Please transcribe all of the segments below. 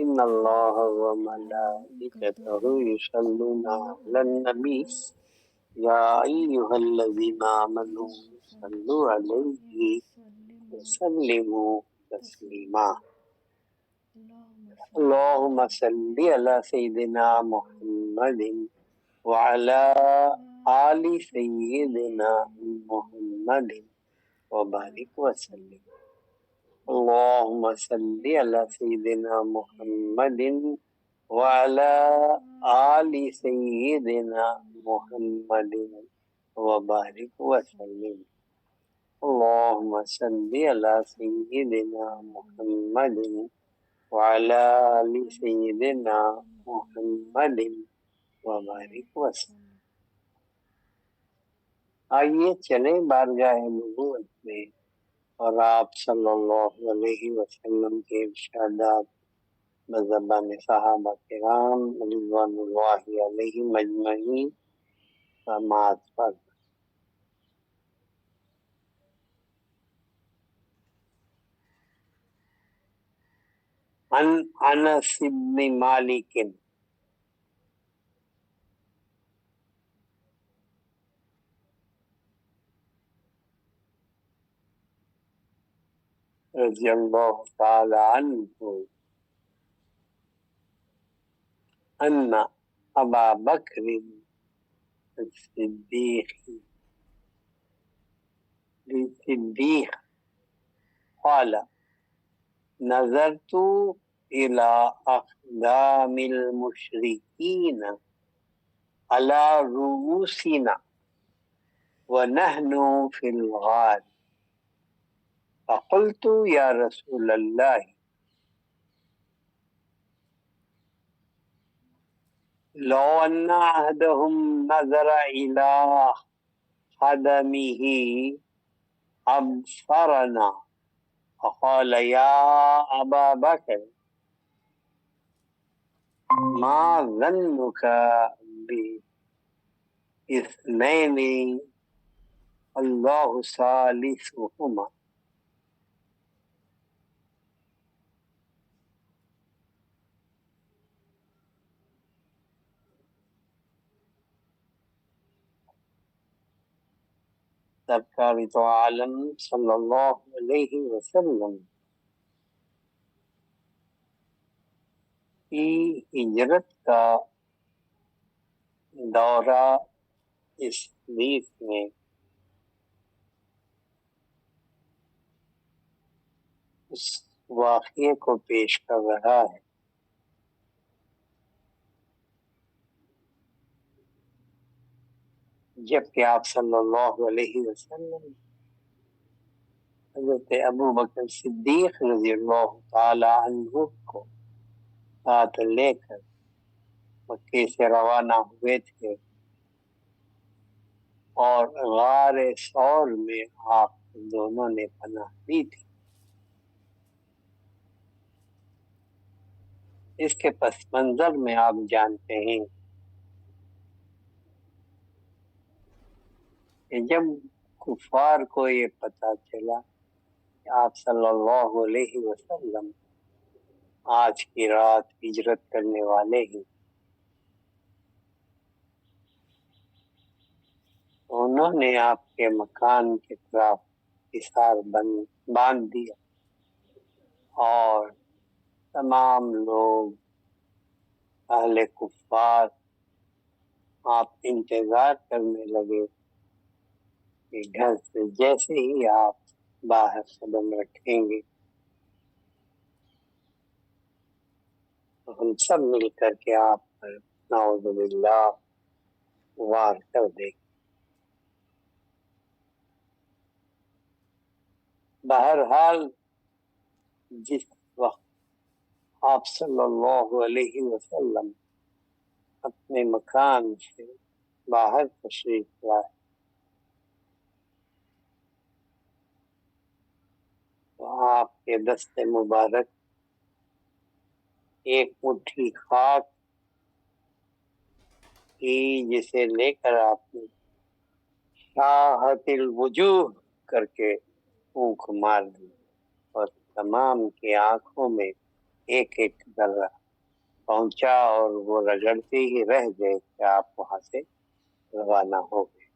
ان اللہ و ملائکتہ یصلون علی النبی یا ایھا الذین آمنوا صلوا علیہ وسلموا تسلیما اللہم صل علی سیدنا محمد وعلی آل سیدنا محمد وبارک وسلم اللہم صل علی سیدنا محمد وعلی آل سیدنا محمد وبارک وسلم اللہم صل علی سیدنا محمد وعلی آل سیدنا محمد وبارک وسلم۔ آئیے چلیں بارگاہ نبوت میں اور آپ صلی اللہ علیہ وسلم کے ارشادات بزبان صحابہ کرام رضوان اللہ علیہم اجمعین سماعت پر۔ عن انس بن مالک رضی اللہ تعالی عنہ ان ابا بکر الصدیق قال نظرت الى اقدام المشرکین على رؤوسنا ونحن في الغار فقلت يا رسول الله لو أن أحدهم نظر إلى خدمه أبصرنا فقال يا أبا بكر ما ظنك باثنين الله ثالثهما سرکار تو عالم صلی اللہ علیہ وسلم کی ہجرت کا دورہ اس حدیث میں اس واقعے کو پیش کر رہا ہے۔ جبکہ آپ صلی اللہ علیہ وسلم حضرت ابو بکر صدیق رضی اللہ تعالی عنہ کو ساتھ لے کر مکے سے روانہ ہوئے تھے اور غار ثور میں آپ دونوں نے پناہ لی تھی۔ اس کے پس منظر میں آپ جانتے ہیں کہ جب کفار کو یہ پتہ چلا کہ آپ صلی اللہ علیہ وسلم آج کی رات ہجرت کرنے والے ہیں، انہوں نے آپ کے مکان کی طرف حصار باندھ دیا اور تمام لوگ اہل کفار آپ انتظار کرنے لگے کہ گھر سے جیسے ہی آپ باہر قدم رکھیں گے تو ہم سب مل کر کے آپ پر نعوذ باللہ وار کر دیں۔ بہرحال جس وقت آپ صلی اللہ علیہ وسلم اپنے مکان سے باہر تشریف لائے تو آپ کے دست مبارک ایک مٹھی خاک تھی جسے لے کر آپ نے شاہت الوجوہ کر کے پھونک مار دی اور تمام کی آنکھوں میں ایک ایک ذرہ پہنچا اور وہ رگڑتے ہی رہ گئے کہ آپ وہاں سے روانہ ہو گئے۔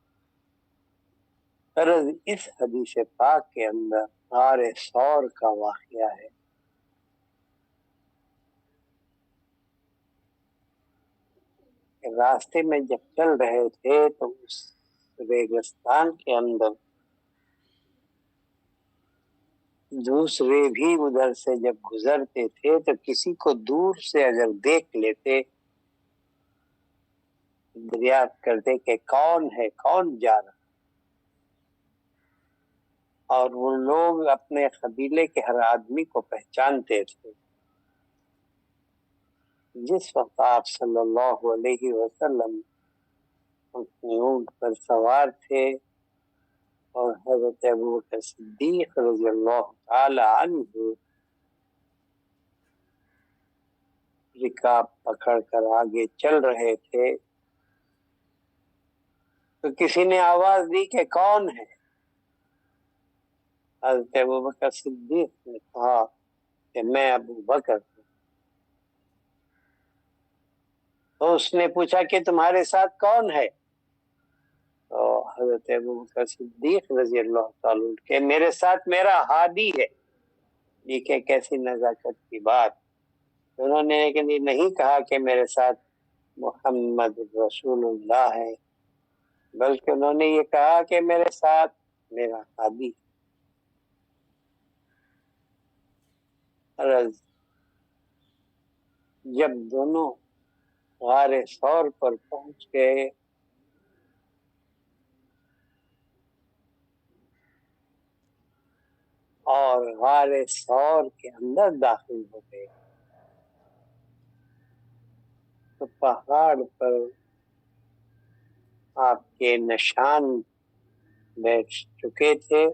غرض اس حدیث پاک کے اندر غار ثور کا واقعہ ہے۔ راستے میں جب چل رہے تھے تو اس ریگستان کے اندر دوسرے بھی ادھر سے جب گزرتے تھے تو کسی کو دور سے اگر دیکھ لیتے، دریافت کرتے کہ کون ہے، کون جا رہا، اور وہ لوگ اپنے قبیلے کے ہر آدمی کو پہچانتے تھے۔ جس وقت آپ صلی اللہ علیہ وسلم اپنے اونٹ پر سوار تھے اور حضرت ابوبکر صدیق رضی اللہ تعالی عنہ رکاب پکڑ کر آگے چل رہے تھے تو کسی نے آواز دی کہ کون ہے؟ حضرت ابوبکر صدیق نے کہا کہ میں ابو بکر ہوں۔ تو اس نے پوچھا کہ تمہارے ساتھ کون ہے؟ تو حضرت ابوبکر صدیق رضی اللہ تعالیٰ عنہ کہ میرے ساتھ میرا ہادی ہے۔ یہ کہ کیسی نزاکت کی بات! انہوں نے نہیں کہا کہ میرے ساتھ محمد رسول اللہ ہے، بلکہ انہوں نے یہ کہا کہ میرے ساتھ میرا ہادی۔ جب دونوں غار ثور پر پہنچ گئے اور غار ثور کے اندر داخل ہو گئے تو پہاڑ پر آپ کے نشان بیٹھ چکے تھے،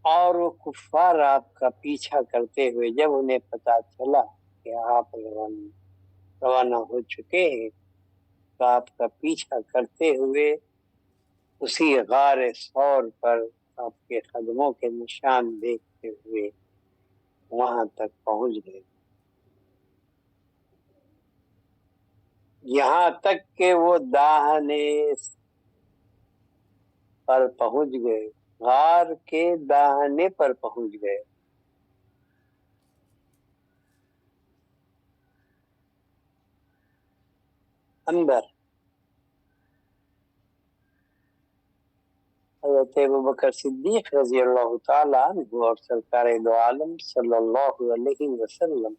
اور وہ کفار آپ کا پیچھا کرتے ہوئے جب انہیں پتا چلا کہ آپ روانہ ہو چکے ہیں تو آپ کا پیچھا کرتے ہوئے اسی غار ثور پر آپ کے قدموں کے نشان دیکھتے ہوئے وہاں تک پہنچ گئے، یہاں تک کہ وہ داہنے پر پہنچ گئے، غار کے داہنے پر پہنچ گئے۔ اندر حضرت ابوبکر صدیق رضی اللہ تعالیٰ عنہ اور سرکار دو عالم صلی اللہ علیہ وسلم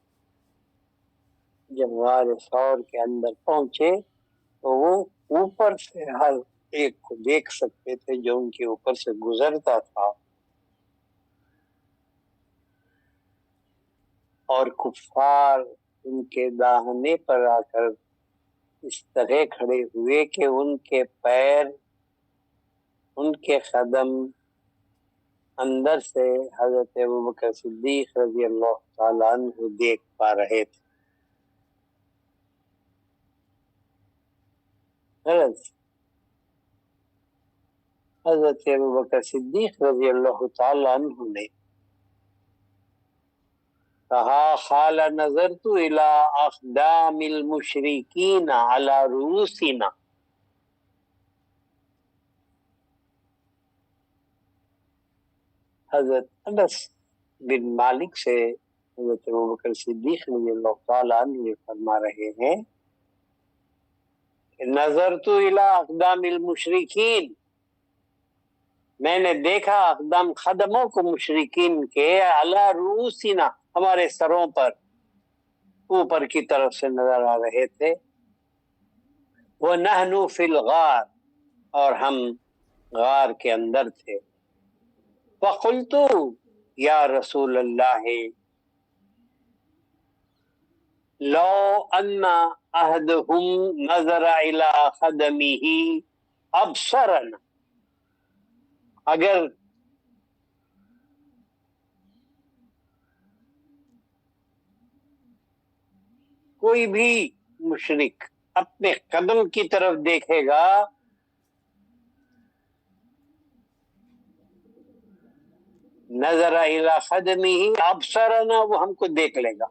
جب غار ثور کے اندر پہنچے تو وہ اوپر سے ہر ایک کو دیکھ سکتے تھے جو ان کے اوپر سے گزرتا تھا، اور کفار ان کے داہنے پر آ کر اس طرح کھڑے ہوئے کہ ان کے پیر، ان کے قدم اندر سے حضرت ابوبکر صدیق رضی اللہ تعالیٰ عنہ دیکھ پا رہے تھے۔ حضرت ابوبکر صدیق رضی اللہ تعالیٰ عنہ نے کہا قال نظرت الى اقدام المشرکین علی رؤوسنا، حضرت انس بن مالک سے حضرت ابوبکر صدیق رضی اللہ تعالیٰ عنہ فرما رہے ہیں کہ نظرت الى اقدام المشرکین، میں نے دیکھا اقدام قدموں کو مشرکین کے علی رؤوسنا، ہمارے سروں پر اوپر کی طرف سے نظر آ رہے تھے، وَنَحْنُ فِي الْغَارِ، اور ہم غار کے اندر تھے۔ فَقُلْتُ یا رسول اللہ لو ان احدهم نظر الى قدمه ابصرنا، اگر کوئی بھی مشرک اپنے قدم کی طرف دیکھے گا نظر الی خدمہ ابصرنا، وہ ہم کو دیکھ لے گا.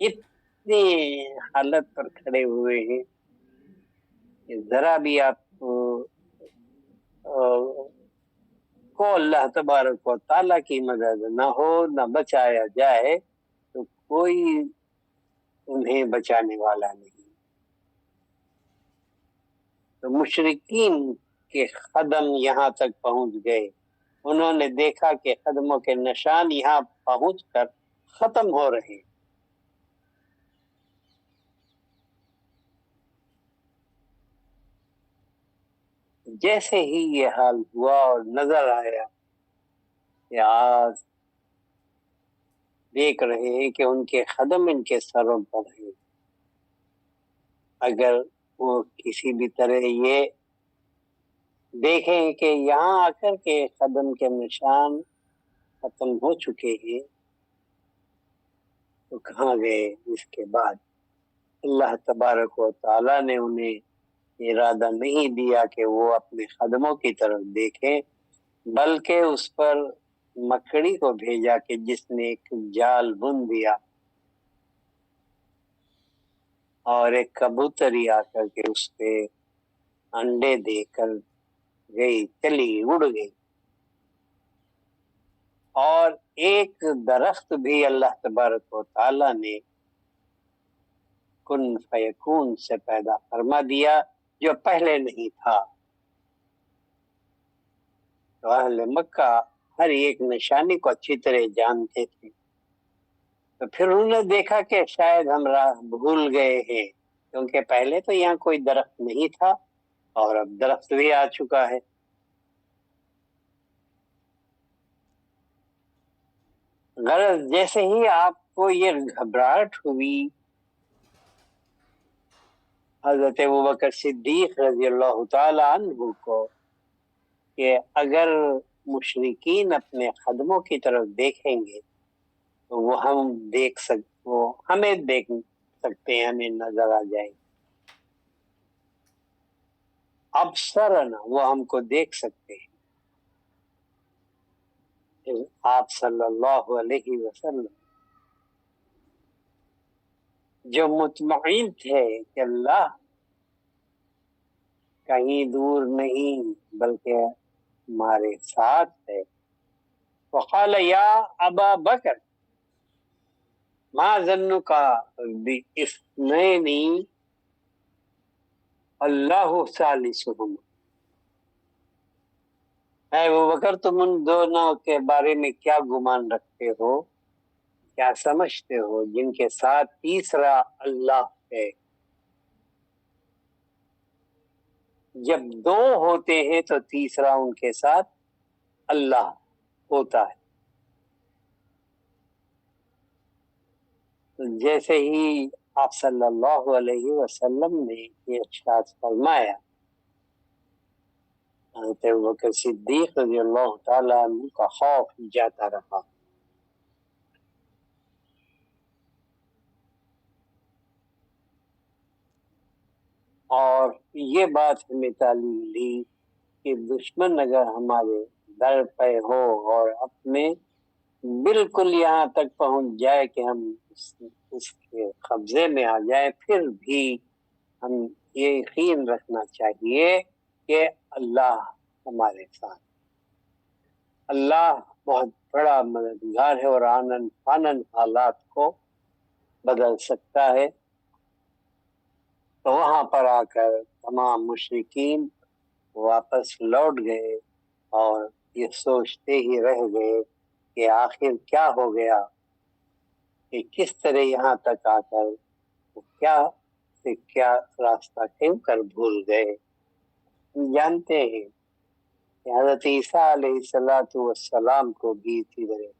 اتنی حالت پر کھڑے ہوئے ہیں کہ ذرا بھی آپ کو اللہ تبارک و تعالیٰ کی مدد نہ ہو، نہ بچایا جائے، تو کوئی انہیں بچانے والا نہیں. تو مشرکین کے قدم یہاں تک پہنچ گئے. انہوں نے دیکھا کہ قدموں کے نشان یہاں پہنچ کر ختم ہو رہے. جیسے ہی یہ حال ہوا اور نظر آیا کہ آج دیکھ رہے ہیں کہ ان کے قدم ان کے سروں پر ہیں، اگر وہ کسی بھی طرح یہ دیکھیں کہ یہاں آ کر کے قدم کے نشان ختم ہو چکے ہیں، تو کہاں گئے؟ اس کے بعد اللہ تبارک و تعالیٰ نے انہیں ارادہ نہیں دیا کہ وہ اپنے قدموں کی طرف دیکھیں، بلکہ اس پر مکڑی کو بھیجا کہ جس نے ایک جال بن دیا، اور ایک کبوتری آ کر کے اس پہ انڈے دے کر گئی، چلی اڑ گئی. اور ایک درخت بھی اللہ تبارک و تعالیٰ نے کن فیکون سے پیدا فرما دیا جو پہلے نہیں تھا. تو اہل مکہ ہر ایک نشانی کو اچھی طرح جانتے تھے. تو پھر انہوں نے دیکھا کہ شاید ہم راہ بھول گئے ہیں، کیونکہ پہلے تو یہاں کوئی درخت نہیں تھا اور اب درخت بھی آ چکا ہے. غرض جیسے ہی آپ کو یہ گھبراہٹ ہوئی حضرت ابوبکر صدیق رضی اللہ تعالی عنہ کو کہ اگر مشرکین اپنے قدموں کی طرف دیکھیں گے تو وہ ہمیں دیکھ سکتے ہیں، ہمیں نظر آ جائے. ابصرنا، وہ ہم کو دیکھ سکتے ہیں. آپ صلی اللہ علیہ وسلم جو مطمئن تھے کہ اللہ کہیں دور نہیں بلکہ ہمارے ساتھ ہے، وقال یا ابا بکر ما ظنک باثنین اللہ ثالثہما. اے ابو بکر، تم ان دونوں کے بارے میں کیا گمان رکھتے ہو، کیا سمجھتے ہو جن کے ساتھ تیسرا اللہ ہے؟ جب دو ہوتے ہیں تو تیسرا ان کے ساتھ اللہ ہوتا ہے. تو جیسے ہی آپ صلی اللہ علیہ وسلم نے یہ ارشاد فرمایا، حضرت ابوبکر صدیق رضی اللہ تعالیٰ عنہ کا خوف جاتا رہا. اور یہ بات ہمیں تعلیم دی کہ دشمن اگر ہمارے در پہ ہو اور اپنے بالکل یہاں تک پہنچ جائے کہ ہم اس کے قبضے میں آ جائے، پھر بھی ہم یہ یقین رکھنا چاہیے کہ اللہ ہمارے ساتھ. اللہ بہت بڑا مددگار ہے اور آنن فانن حالات کو بدل سکتا ہے. تو وہاں پر آ کر تمام مشرکین واپس لوٹ گئے اور یہ سوچتے ہی رہ گئے کہ آخر کیا ہو گیا، کہ کس طرح یہاں تک آ کر کیا راستہ کیوں کر بھول گئے. جانتے ہیں کہ حضرت عیسیٰ علیہ السلام کو بھی اسی طرح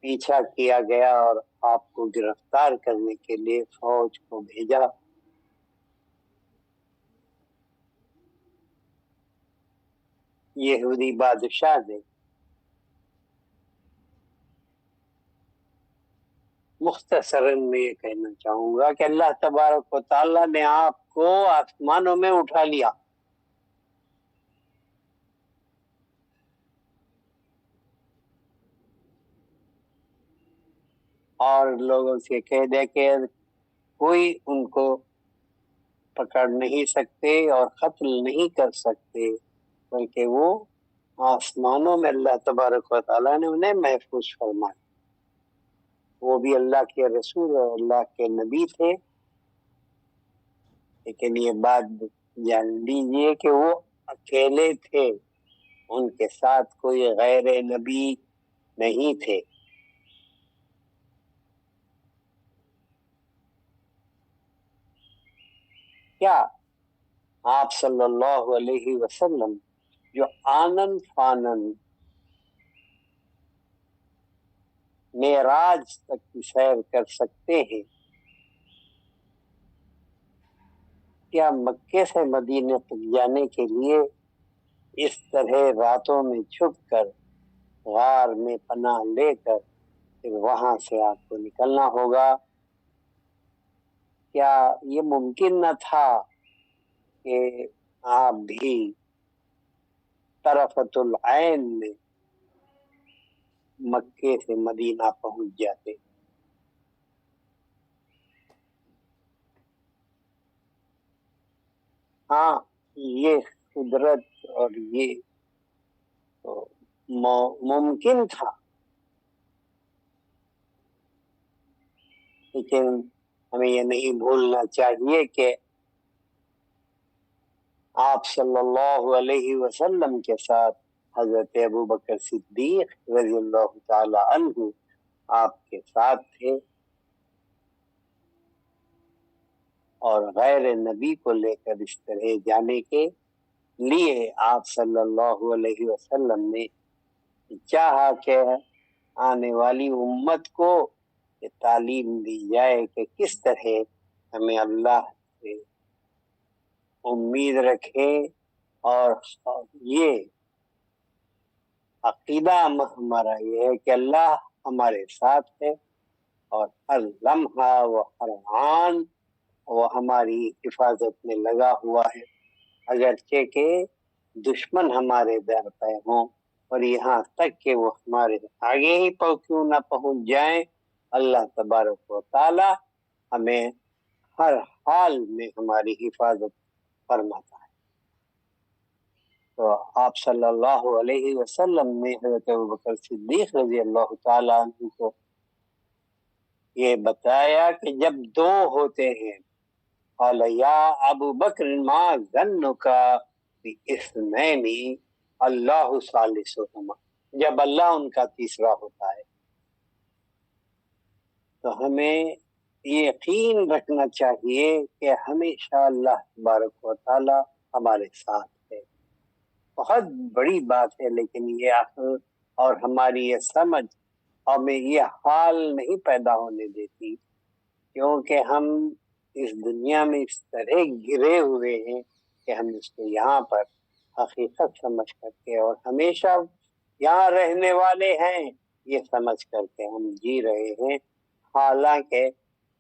پیچھا کیا گیا اور آپ کو گرفتار کرنے کے لیے فوج کو بھیجا. یہودی بادشاہ نے. مختصراً میں یہ کہنا چاہوں گا کہ اللہ تبارک و تعالیٰ نے آپ کو آسمانوں میں اٹھا لیا، اور لوگوں سے کہہ دے کہ کوئی ان کو پکڑ نہیں سکتے اور قتل نہیں کر سکتے، بلکہ وہ آسمانوں میں اللہ تبارک و تعالیٰ نے انہیں محفوظ فرمایا۔ وہ بھی اللہ کے رسول اور اللہ کے نبی تھے، لیکن یہ بات جان لیجیے کہ وہ اکیلے تھے، ان کے ساتھ کوئی غیر نبی نہیں تھے۔ کیا آپ صلی اللہ علیہ وسلم جو آنن فانن معراج تک کی سیر کر سکتے ہیں، کیا مکے سے مدینے تک جانے کے لیے اس طرح راتوں میں چھپ کر غار میں پناہ لے کر پھر وہاں سے آپ کو نکلنا ہوگا؟ کیا یہ ممکن نہ تھا کہ آپ بھی طرفۃ العین میں مکے سے مدینہ پہنچ جاتے؟ ہاں، یہ قدرت اور یہ ممکن تھا، لیکن ہمیں یہ نہیں بھولنا چاہیے کہ آپ صلی اللہ علیہ وسلم کے ساتھ حضرت ابوبکر صدیق رضی اللہ تعالی عنہ آپ کے ساتھ تھے، اور غیر نبی کو لے کر اس طرح جانے کے لیے آپ صلی اللہ علیہ وسلم نے چاہا کہ آنے والی امت کو یہ تعلیم دی جائے کہ کس طرح ہمیں اللہ سے امید رکھے، اور یہ عقیدہ ہمارا یہ ہے کہ اللہ ہمارے ساتھ ہے، اور ہر لمحہ و ہر آن وہ ہماری حفاظت میں لگا ہوا ہے، اگرچہ کہ دشمن ہمارے در پہ ہوں، اور یہاں تک کہ وہ ہمارے آگے ہی کیوں نہ پہنچ جائیں، اللہ تبارک و تعالی ہمیں ہر حال میں ہماری حفاظت فرماتا ہے۔ تو آپ صلی اللہ علیہ وسلم نے حضرت ابوبکر صدیق رضی اللہ تعالیٰ عنہ کو یہ بتایا کہ جب دو ہوتے ہیں، قال یا ابو بکر ما ظنک باثنین اللہ ثالثہما، جب اللہ ان کا تیسرا ہوتا ہے تو ہمیں یقین رکھنا چاہیے کہ ہمیشہ اللہ تبارک و تعالی ہمارے ساتھ ہے۔ بہت بڑی بات ہے، لیکن یہ عقل اور ہماری یہ سمجھ ہمیں یہ حال نہیں پیدا ہونے دیتی، کیونکہ ہم اس دنیا میں اس طرح گرے ہوئے ہیں کہ ہم اس کو یہاں پر حقیقت سمجھ کر کے اور ہمیشہ یہاں رہنے والے ہیں یہ سمجھ کر کے ہم جی رہے ہیں، حالانکہ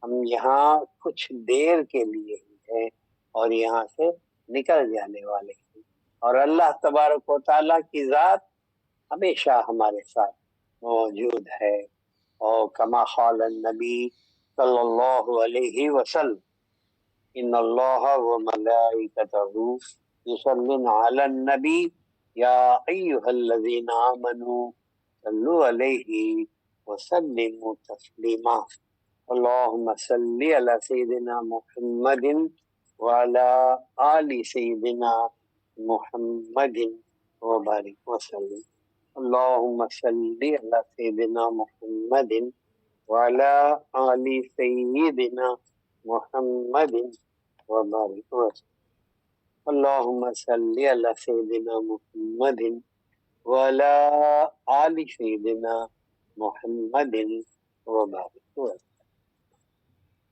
ہم یہاں کچھ دیر کے لیے ہی ہیں اور یہاں سے نکل جانے والے ہیں، اور اللہ تبارک و تعالیٰ کی ذات ہمیشہ ہمارے ساتھ موجود ہے۔ اور کما قال النبی صلی اللہ علیہ وسلم ان اللہ وملائکتہ یصلون علی النبی یا ایھا الذین آمنوا صلوا علیہ وسلموا تسلیما، اللہم صلی علی سیدنا محمد وعلی آل سیدنا محمد وبارک وسلم، اللہم صلی علی سیدنا محمد وعلی آل سیدنا محمد وبارک وسلم، اللہم صلی علی سیدنا محمد وعلی آل سیدنا محمد وبارک وسلم۔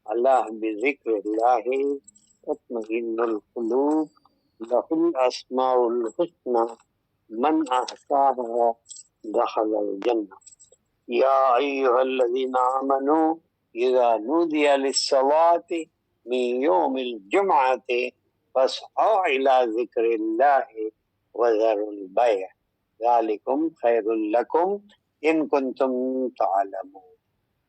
اللہ بذکر اللہ تطمئن القلوب لہ الاسماء الحسنى من احصاها دخل الجنہ، یا ایھا الذین آمنوا اذا نودی للصلاة من یوم الجمعة فاسعوا الى ذکر اللہ وذروا البیع ذلکم خیر لکم ان کنتم تعلمون۔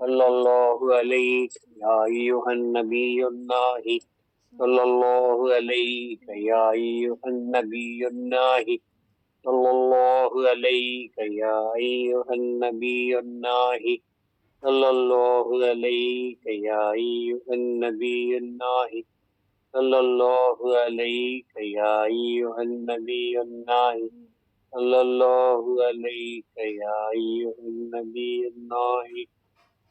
صلی اللہ علیہ یا ایھا النبی الناہی صلی اللہ علیہ یا ایھا النبی الناہی صلی اللہ علیہ یا ایھا النبی الناہی صلی اللہ علیہ یا ایھا النبی الناہی صلی اللہ علیہ یا ایھا النبی الناہی صلی اللہ علیہ یا ایھا النبی الناہی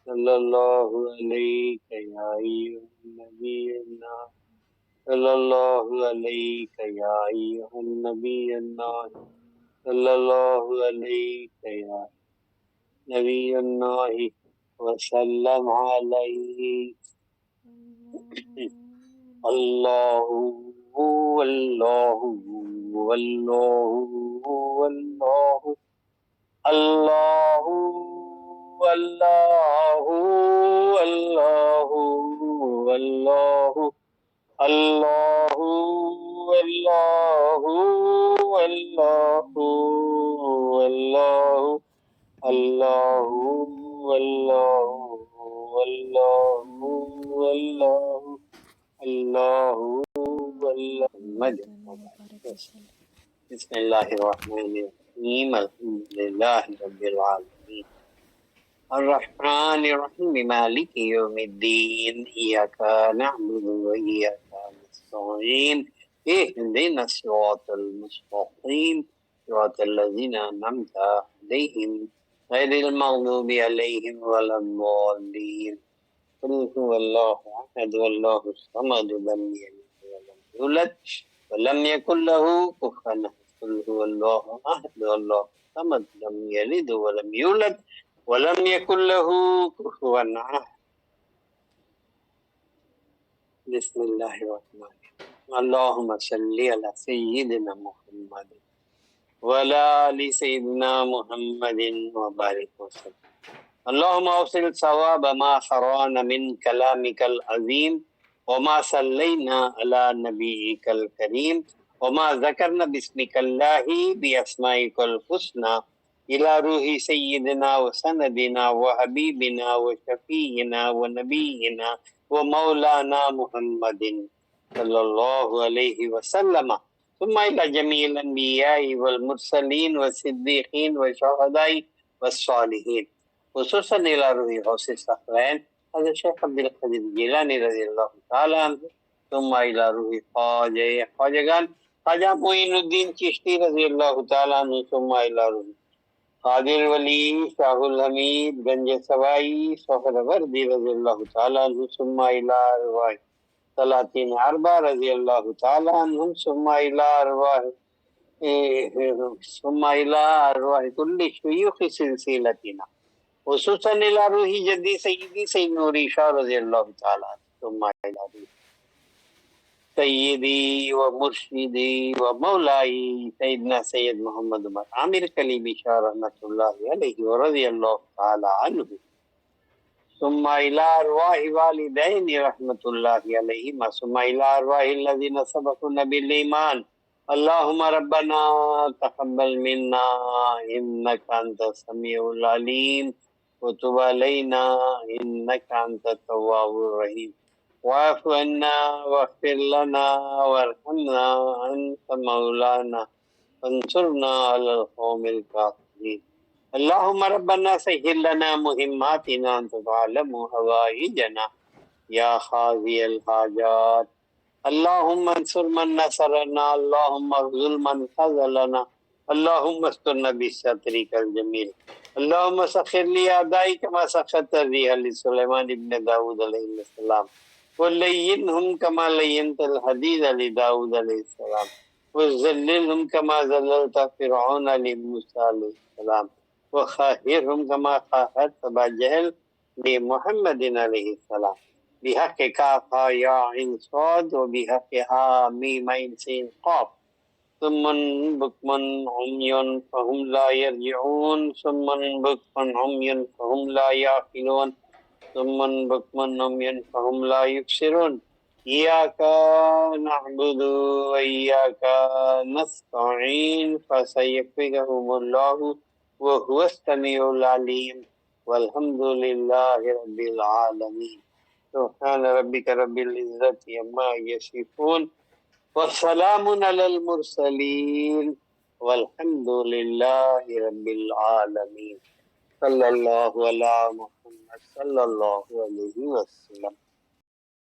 صلی اللہ علیہ یا ایھا النبی الناہی صلی اللہ علیہ یا ایھا النبی الناہی صلی اللہ علیہ یا نبی الناہی وسلم علیہ اللہ اللہ اللہ اللہ اللہ اللہ اللہ اللہ اللہ اللہ اللہ اللہ اللہ بسم اللہ الرحمن الرحیم الحمد للہ رب العالمین الرحمن الرحیم مالک یوم الدین ایاک نعبد و ایاک نستعین اهدنا الصراط المستقیم صراط الذین انعمت علیہم غیر المغضوب علیہم ولا الضالین قل هو اللہ احد اللہ الصمد لم یلد ولم یولد ولم یکن له کفوا احد قل هو اللہ احد اللہ الصمد لم یلد ولم یولد ولم یکن له کفوا احد بسم اللہ الرحمن الرحیم اللہم صلی علی سیدنا محمد وعلی آل سیدنا محمد وبارک وسلم اللہم اوصل ثواب ما قرأنا من کلامک العظیم وما صلینا علی نبیک الکریم وما ذکرنا بسمک اللہ باسمائک الحسنى الى روح سیدنا وسندنا وحبیبنا وشفیعنا ونبینا ومولانا محمد صلی اللہ علیہ وسلم ثم الى جميع الانبیاء والمرسلین والصدیقین والشہداء والصالحین خصوصاً الى روح غوث الثقلین حضرت شیخ عبدالقادر جیلانی رضی اللہ تعالیٰ عنہ ثم الى روح خواجگان خواجہ معین الدین چشتی رضی اللہ تعالیٰ عنہ ثم الى روح قادر ولی شاہ الحمید گنج سوائی سہروردی رضی اللہ تعالیٰ عنہ ثم الى روح سلاطین اربع رضی اللہ تعالیٰ عنہم ثم الى ارواح کل شیوخ سلسلتنا خصوصاً الى روح جدی سیدی سید نوری شاہ رضی اللہ تعالیٰ عنہ ثم الى روح سیدی و مرشدی و مولائی سیدنا سید محمد عمر عامر کلیمی شاہ رحمۃ اللہ علیہ ورضی اللہ تعالیٰ عنہ ثم الى ارواح والدین رحمۃ اللہ علیہما ثم الى ارواح الذین سبقونا بالایمان اللہم ربنا تقبل منا انک انت السمیع العلیم وتب علینا انک انت التواب الرحیم واعف عنا واغفر لنا وارحمنا انت مولانا فانصرنا علی القوم الکافرین اللہم ربنا سہل لنا مہماتنا انت تعلم حوائجنا یا قاضی الحاجات اللہم انصر من نصرنا اللہم اخذل من خذلنا اللہم استرنا بسترک الجمیل اللہم سخر لی اعدائی کما سخرت الریح لسلیمان ابن داود علیہ السلام وَلَيِّنْهُمْ كَمَا لَيِّنْتَ الْحَدِيدَ لِدَاوُدَ علیہ السلام وَزَلِّلْهُمْ كَمَا زَلَّلْتَ فِرْعَوْنَ لِمُوسَى علیہ السلام وَخَاهِرْهُمْ كَمَا خَاهَرْتَ أَبَا جَهْلٍ لِمُحَمَّدٍ علیہ السلام بحق کاف یا عین صاد وبحق حامیم عین سین قاف ثم بكم عمي فهم لا يرجعون ثم بكم عمي فهم لا يعقلون ثم بكم عمي فهم لا يبصرون إياك نعبد وإياك نستعين فسيكفيكهم الله وهو السميع العليم والحمد للہ رب العالمین. سبحان ربک رب العزت عما یصفون وسلام علی المرسلین والحمد للہ رب العالمین. صلی اللہ علی محمد صلی اللہ علیہ وسلم.